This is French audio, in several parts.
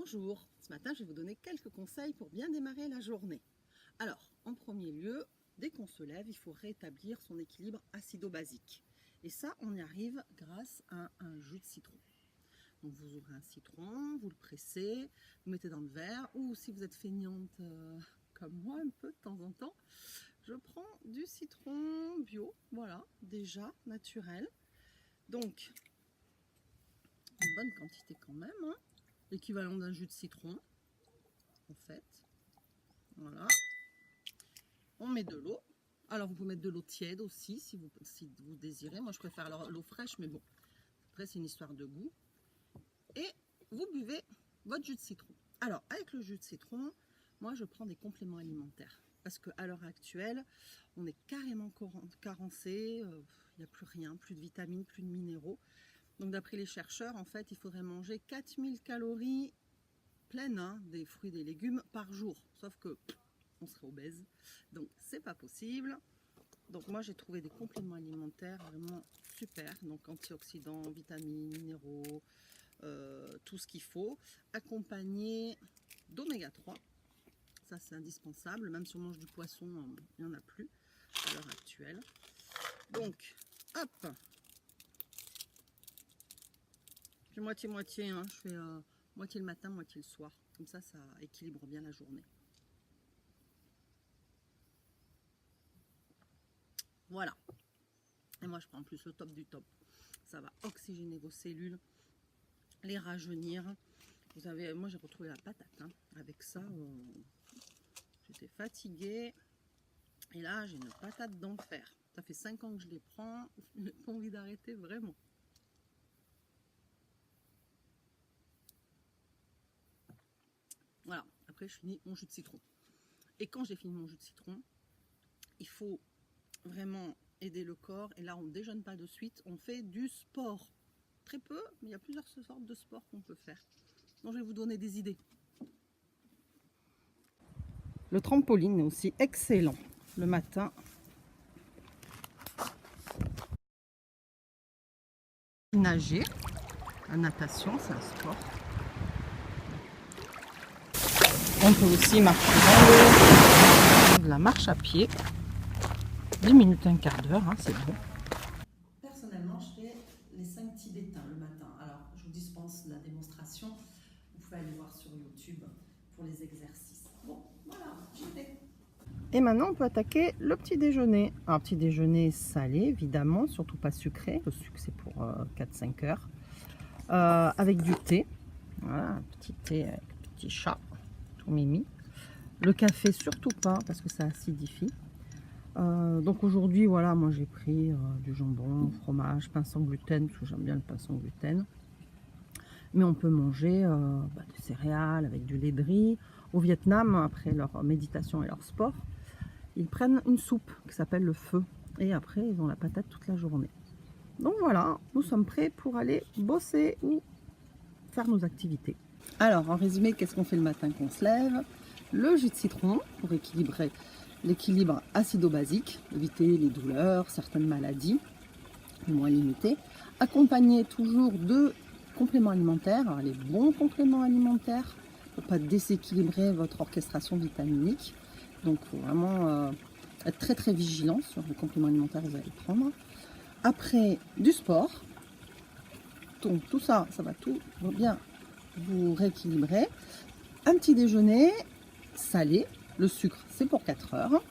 Bonjour, ce matin je vais vous donner quelques conseils pour bien démarrer la journée. Alors, en premier lieu, dès qu'on se lève, il faut rétablir son équilibre acido-basique. Et ça, on y arrive grâce à un jus de citron. Donc vous ouvrez un citron, vous le pressez, vous mettez dans le verre, ou si vous êtes feignante comme moi un peu de temps en temps, je prends du citron bio, voilà, déjà naturel. Donc, une bonne quantité quand même, hein. L'équivalent d'un jus de citron, en fait. Voilà. On met de l'eau. Alors, vous pouvez mettre de l'eau tiède aussi, si vous désirez. Moi, je préfère l'eau fraîche, mais bon, après, c'est une histoire de goût. Et vous buvez votre jus de citron. Alors, avec le jus de citron, moi, je prends des compléments alimentaires. Parce qu'à l'heure actuelle, on est carrément carencé. Il n'y a plus rien, plus de vitamines, plus de minéraux. Donc d'après les chercheurs, en fait, il faudrait manger 4000 calories pleines, hein, des fruits et des légumes par jour. Sauf que on serait obèse, donc c'est pas possible. Donc moi j'ai trouvé des compléments alimentaires vraiment super. Donc antioxydants, vitamines, minéraux, tout ce qu'il faut. Accompagné d'oméga 3. Ça c'est indispensable. Même si on mange du poisson, il n'y en a plus à l'heure actuelle. Donc, hop! Je fais moitié-moitié, hein. Je fais moitié le matin, moitié le soir. Comme ça, ça équilibre bien la journée. Voilà. Et moi, je prends en plus le top du top. Ça va oxygéner vos cellules, les rajeunir. Vous avez, moi, j'ai retrouvé la patate. Hein. Avec ça, j'étais fatiguée. Et là, j'ai une patate d'enfer. Ça fait 5 ans que je les prends. Je n'ai pas envie d'arrêter, vraiment. Voilà, après je finis mon jus de citron. Et quand j'ai fini mon jus de citron, il faut vraiment aider le corps. Et là, on ne déjeune pas de suite, on fait du sport. Très peu, mais il y a plusieurs sortes de sports qu'on peut faire. Donc je vais vous donner des idées. Le trampoline est aussi excellent le matin. Nager, la natation, c'est un sport. On peut aussi marcher dans l'eau, la marche à pied, 10 minutes, un quart d'heure, hein, c'est bon. Personnellement, je fais les 5 tibétains le matin. Alors, je vous dispense la démonstration. Vous pouvez aller voir sur YouTube pour les exercices. Bon, voilà, j'y vais. Et maintenant, on peut attaquer le petit déjeuner. Un petit déjeuner salé, évidemment, surtout pas sucré. Le sucre, c'est pour 4-5 heures. Avec du thé. Voilà, un petit thé avec petit chat. Mimi. Le café surtout pas parce que ça acidifie. Donc aujourd'hui voilà, moi j'ai pris du jambon, fromage, pain sans gluten parce que j'aime bien le pain sans gluten. Mais on peut manger des céréales avec du lait de riz. Au Vietnam, après leur méditation et leur sport, ils prennent une soupe qui s'appelle le pho et après ils ont la patate toute la journée. Donc voilà, nous sommes prêts pour aller bosser ou faire nos activités. Alors, en résumé, qu'est-ce qu'on fait le matin qu'on se lève? Le jus de citron pour équilibrer l'équilibre acido-basique, éviter les douleurs, certaines maladies, moins limitées, accompagné toujours de compléments alimentaires, alors les bons compléments alimentaires, pour ne pas déséquilibrer votre orchestration vitaminique. Donc, il faut vraiment être très très vigilant sur les compléments alimentaires que vous allez prendre. Après, du sport. Donc, tout ça, ça va tout bien vous rééquilibrez. Un petit déjeuner salé, le sucre c'est pour 4 heures.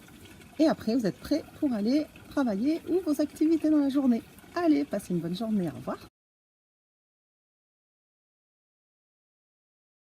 Et après vous êtes prêts pour aller travailler ou vos activités dans la journée. Allez, passez une bonne journée, au revoir.